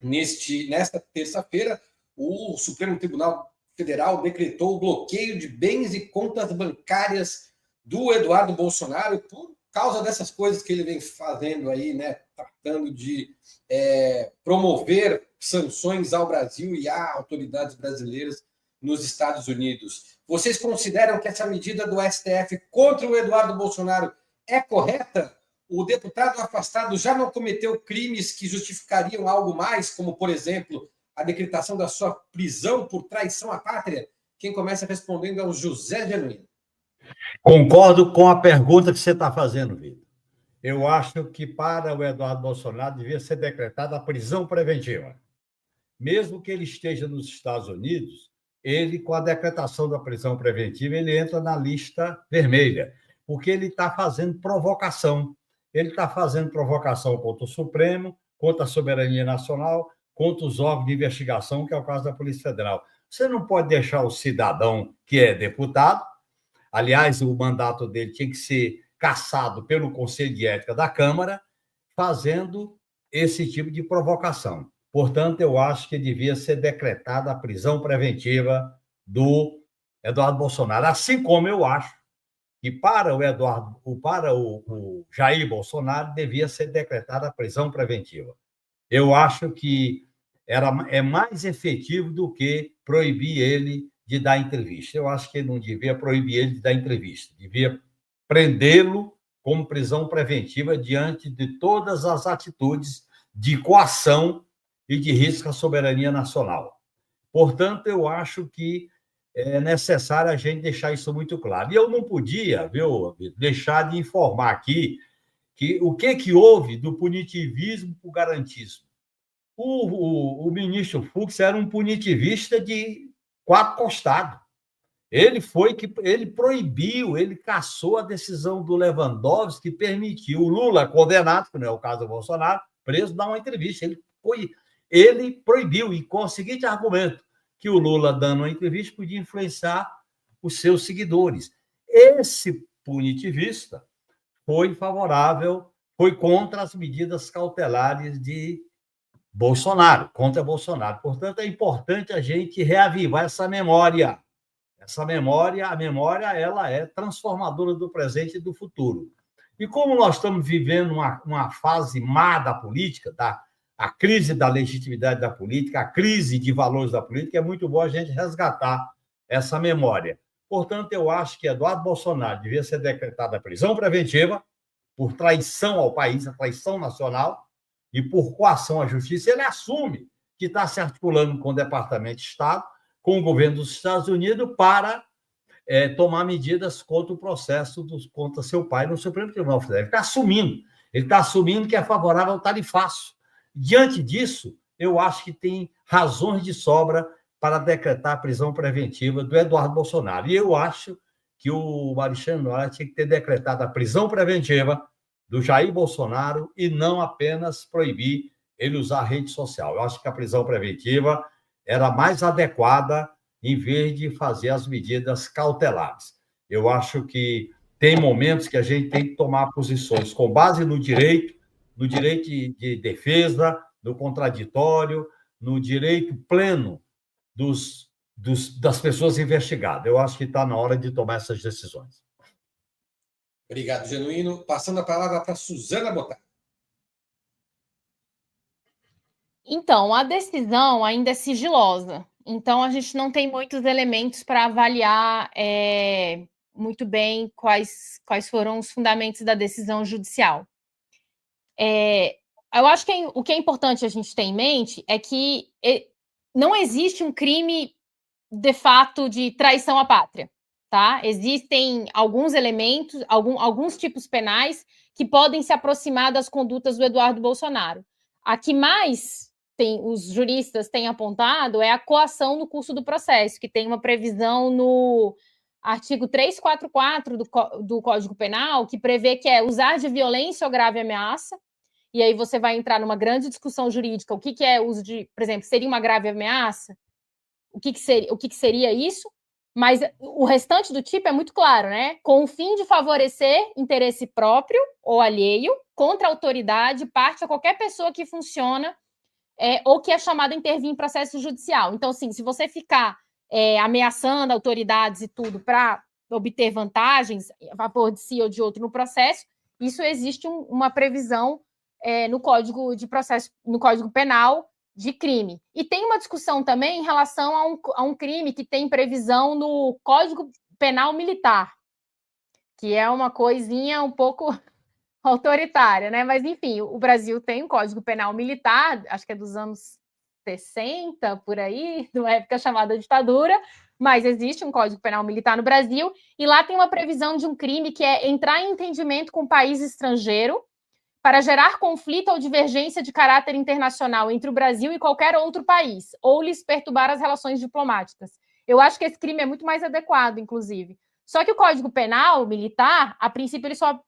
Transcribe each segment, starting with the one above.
Nesta terça-feira, o Supremo Tribunal Federal decretou o bloqueio de bens e contas bancárias do Eduardo Bolsonaro por causa dessas coisas que ele vem fazendo aí, né? Tratando de promover sanções ao Brasil e a autoridades brasileiras nos Estados Unidos. Vocês consideram que essa medida do STF contra o Eduardo Bolsonaro é correta? O deputado afastado já não cometeu crimes que justificariam algo mais, como, por exemplo, a decretação da sua prisão por traição à pátria? Quem começa respondendo é o José Genuíno. Concordo com a pergunta que você está fazendo, Vitor. Eu acho que para o Eduardo Bolsonaro devia ser decretada a prisão preventiva. Mesmo que ele esteja nos Estados Unidos, ele, com a decretação da prisão preventiva, ele entra na lista vermelha, porque ele está fazendo provocação. Ele está fazendo provocação contra o Supremo, contra a soberania nacional, contra os órgãos de investigação, que é o caso da Polícia Federal. Você não pode deixar o cidadão que é deputado, aliás, o mandato dele tinha que ser cassado pelo Conselho de Ética da Câmara, fazendo esse tipo de provocação. Portanto, eu acho que devia ser decretada a prisão preventiva do Eduardo Bolsonaro, assim como eu acho que para o Jair Bolsonaro devia ser decretada a prisão preventiva. Eu acho que é mais efetivo do que proibir ele de dar entrevista. Eu acho que ele não devia proibir ele de dar entrevista, devia prendê-lo como prisão preventiva diante de todas as atitudes de coação e de risco à soberania nacional. Portanto, eu acho que é necessário a gente deixar isso muito claro. E eu não podia, viu, deixar de informar aqui que o que houve do punitivismo para o garantismo. O ministro Fux era um punitivista de quatro costados. Ele proibiu, ele cassou a decisão do Lewandowski que permitiu o Lula, condenado, que não é o caso do Bolsonaro, preso, dar uma entrevista. Ele proibiu, e com o seguinte argumento, que o Lula, dando uma entrevista, podia influenciar os seus seguidores. Esse punitivista foi favorável, foi contra as medidas cautelares de Bolsonaro, contra Bolsonaro. Portanto, é importante a gente reavivar essa memória. A memória, ela é transformadora do presente e do futuro. E como nós estamos vivendo uma fase má da política, a crise da legitimidade da política, a crise de valores da política, é muito bom a gente resgatar essa memória. Portanto, eu acho que Eduardo Bolsonaro devia ser decretada a prisão preventiva por traição ao país, a traição nacional, e por coação à justiça. Ele assume que está se articulando com o Departamento de Estado, com o governo dos Estados Unidos, para tomar medidas contra o processo contra seu pai no Supremo Tribunal Federal. Ele está assumindo que é favorável ao tarifaço. Diante disso, eu acho que tem razões de sobra para decretar a prisão preventiva do Eduardo Bolsonaro. E eu acho que o Alexandre Moraes tinha que ter decretado a prisão preventiva do Jair Bolsonaro e não apenas proibir ele usar a rede social. Eu acho que a prisão preventiva era mais adequada em vez de fazer as medidas cautelares. Eu acho que tem momentos que a gente tem que tomar posições com base no direito de defesa, no contraditório, no direito pleno das pessoas investigadas. Eu acho que está na hora de tomar essas decisões. Obrigado, Genuíno. Passando a palavra para Suzana Botar. Então, a decisão ainda é sigilosa. Então, a gente não tem muitos elementos para avaliar muito bem quais foram os fundamentos da decisão judicial. Eu acho que o que é importante a gente ter em mente é que não existe um crime de fato de traição à pátria, tá? Existem alguns elementos, alguns tipos penais que podem se aproximar das condutas do Eduardo Bolsonaro. A que mais os juristas têm apontado é a coação no curso do processo, que tem uma previsão no artigo 344 do Código Penal, que prevê que é usar de violência ou grave ameaça, e aí você vai entrar numa grande discussão jurídica, o que é uso de, por exemplo, seria uma grave ameaça? O que seria isso? Mas o restante do tipo é muito claro, né? Com o fim de favorecer interesse próprio ou alheio contra a autoridade, parte a qualquer pessoa que funciona ou que é chamado a intervir em processo judicial. Então, assim, se você ficar ameaçando autoridades e tudo para obter vantagens a favor de si ou de outro no processo, isso existe uma previsão no Código de Processo, no Código Penal de crime. E tem uma discussão também em relação a um crime que tem previsão no Código Penal Militar, que é uma coisinha um pouco autoritária, né? Mas, enfim, o Brasil tem um Código Penal Militar, acho que é dos anos 60, por aí, numa época chamada ditadura, mas existe um Código Penal Militar no Brasil, e lá tem uma previsão de um crime que é entrar em entendimento com um país estrangeiro para gerar conflito ou divergência de caráter internacional entre o Brasil e qualquer outro país, ou lhes perturbar as relações diplomáticas. Eu acho que esse crime é muito mais adequado, inclusive. Só que o Código Penal Militar, a princípio, ele só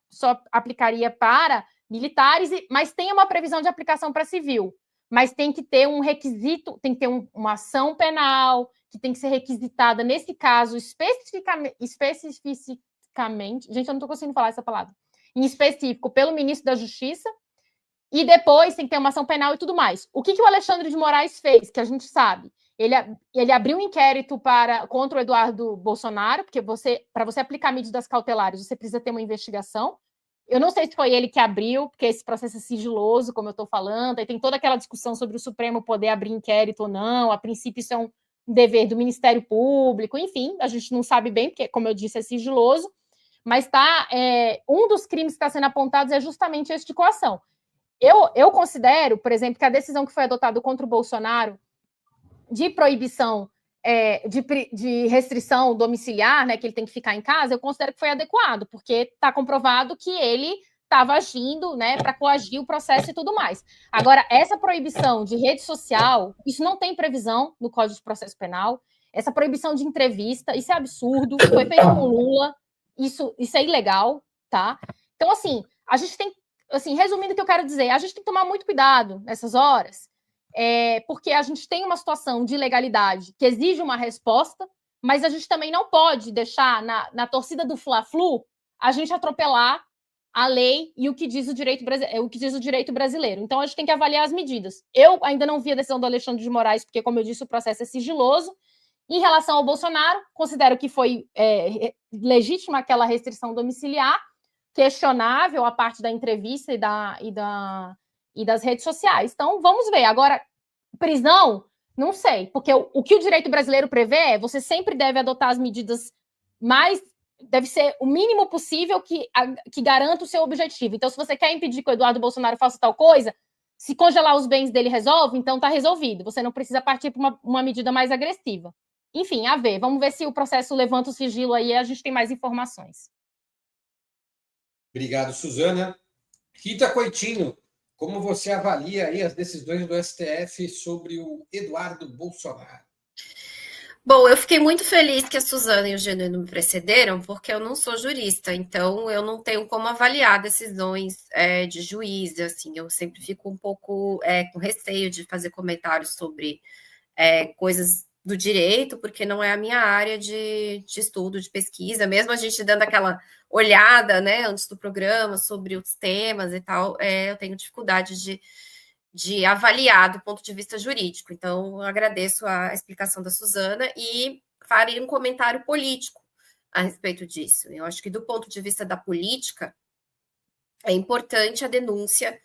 aplicaria para militares, mas tem uma previsão de aplicação para civil. Mas tem que ter um requisito, tem que ter uma ação penal, que tem que ser requisitada, nesse caso, especificamente. Gente, eu não estou conseguindo falar essa palavra. Em específico, pelo ministro da Justiça, e depois tem que ter uma ação penal e tudo mais. O que o Alexandre de Moraes fez, que a gente sabe? Ele abriu um inquérito contra o Eduardo Bolsonaro, porque para você aplicar medidas cautelares, você precisa ter uma investigação. Eu não sei se foi ele que abriu, porque esse processo é sigiloso, como eu estou falando, aí tem toda aquela discussão sobre o Supremo poder abrir inquérito ou não, a princípio isso é um dever do Ministério Público, enfim, a gente não sabe bem, porque, como eu disse, é sigiloso, mas um dos crimes que está sendo apontados é justamente esse de coação. Eu considero, por exemplo, que a decisão que foi adotada contra o Bolsonaro de proibição, de restrição domiciliar, né, que ele tem que ficar em casa, eu considero que foi adequado, porque está comprovado que ele estava agindo, né, para coagir o processo e tudo mais. Agora, essa proibição de rede social, isso não tem previsão no Código de Processo Penal. Essa proibição de entrevista, isso é absurdo, foi feito com Lula, isso é ilegal, tá? Então, assim, a gente tem, assim, resumindo o que eu quero dizer, a gente tem que tomar muito cuidado nessas horas, porque a gente tem uma situação de ilegalidade que exige uma resposta, mas a gente também não pode deixar na torcida do Fla-Flu a gente atropelar a lei e o que diz o direito brasileiro. Então, a gente tem que avaliar as medidas. Eu ainda não vi a decisão do Alexandre de Moraes, porque, como eu disse, o processo é sigiloso. Em relação ao Bolsonaro, considero que foi legítima aquela restrição domiciliar, questionável a parte da entrevista e das redes sociais. Então, vamos ver. Agora, prisão, não sei, porque o que o direito brasileiro prevê é você sempre deve adotar as medidas deve ser o mínimo possível que garanta o seu objetivo. Então, se você quer impedir que o Eduardo Bolsonaro faça tal coisa, se congelar os bens dele resolve, então está resolvido. Você não precisa partir para uma medida mais agressiva. Enfim, a ver. Vamos ver se o processo levanta o sigilo aí e a gente tem mais informações. Obrigado, Suzana. Rita Coitinho, como você avalia aí as decisões do STF sobre o Eduardo Bolsonaro? Bom, eu fiquei muito feliz que a Suzana e o Genuíno me precederam, porque eu não sou jurista, então eu não tenho como avaliar decisões de juiz, assim, eu sempre fico um pouco com receio de fazer comentários sobre coisas do direito, porque não é a minha área de estudo, de pesquisa, mesmo a gente dando aquela olhada, né, antes do programa, sobre os temas e tal, eu tenho dificuldade de avaliar do ponto de vista jurídico. Então, eu agradeço a explicação da Suzana e farei um comentário político a respeito disso. Eu acho que, do ponto de vista da política, é importante a denúncia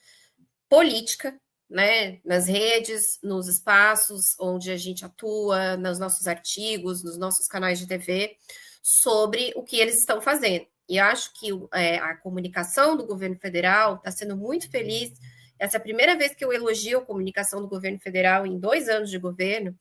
política, né, nas redes, nos espaços onde a gente atua, nos nossos artigos, nos nossos canais de TV, sobre o que eles estão fazendo. E acho que a comunicação do governo federal está sendo muito feliz. Essa é a primeira vez que eu elogio a comunicação do governo federal em 2 anos de governo,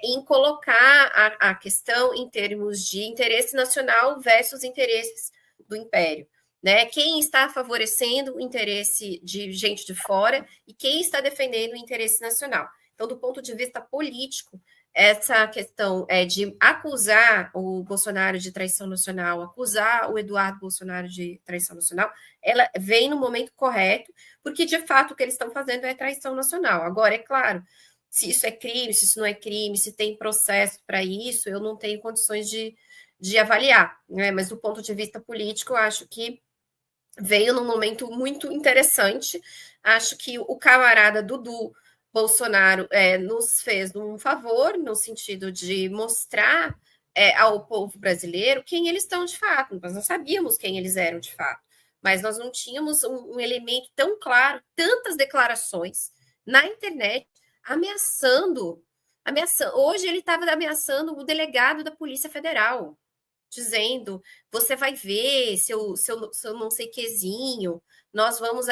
em colocar a questão em termos de interesse nacional versus interesses do império. Né? Quem está favorecendo o interesse de gente de fora e quem está defendendo o interesse nacional. Então, do ponto de vista político, essa questão de acusar o Bolsonaro de traição nacional, acusar o Eduardo Bolsonaro de traição nacional, ela vem no momento correto, porque, de fato, o que eles estão fazendo é traição nacional. Agora, é claro, se isso é crime, se isso não é crime, se tem processo para isso, eu não tenho condições de avaliar, né? Mas, do ponto de vista político, eu acho que veio num momento muito interessante. Acho que o camarada Dudu Bolsonaro nos fez um favor no sentido de mostrar ao povo brasileiro quem eles estão de fato. Nós não sabíamos quem eles eram de fato, mas nós não tínhamos um elemento tão claro, tantas declarações na internet ameaçando. Hoje ele estava ameaçando o delegado da Polícia Federal, dizendo: você vai ver seu não sei quezinho, nós vamos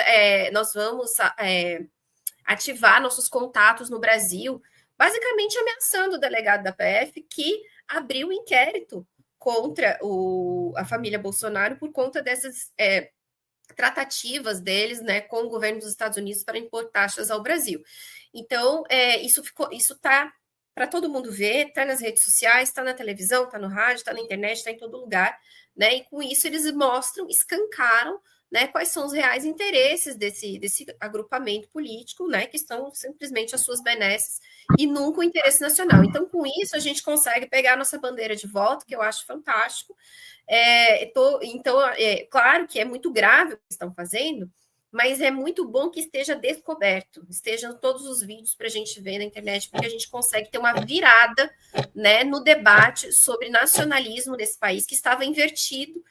ativar nossos contatos no Brasil, basicamente ameaçando o delegado da PF, que abriu um inquérito contra a família Bolsonaro por conta dessas tratativas deles, né, com o governo dos Estados Unidos para impor taxas ao Brasil. Então, isso está para todo mundo ver, está nas redes sociais, está na televisão, está no rádio, está na internet, está em todo lugar, né? E com isso eles mostram, escancaram, né, quais são os reais interesses desse agrupamento político, né, que estão simplesmente às suas benesses e nunca o interesse nacional. Então, com isso, a gente consegue pegar a nossa bandeira de volta, que eu acho fantástico. Claro que é muito grave o que estão fazendo, mas é muito bom que esteja descoberto, estejam todos os vídeos para a gente ver na internet, porque a gente consegue ter uma virada, né, no debate sobre nacionalismo nesse país, que estava invertido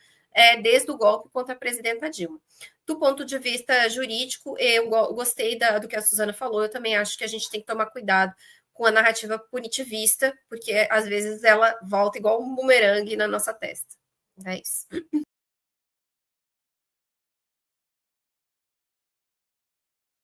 desde o golpe contra a presidenta Dilma. Do ponto de vista jurídico, eu gostei do que a Suzana falou, eu também acho que a gente tem que tomar cuidado com a narrativa punitivista, porque às vezes ela volta igual um bumerangue na nossa testa. É isso.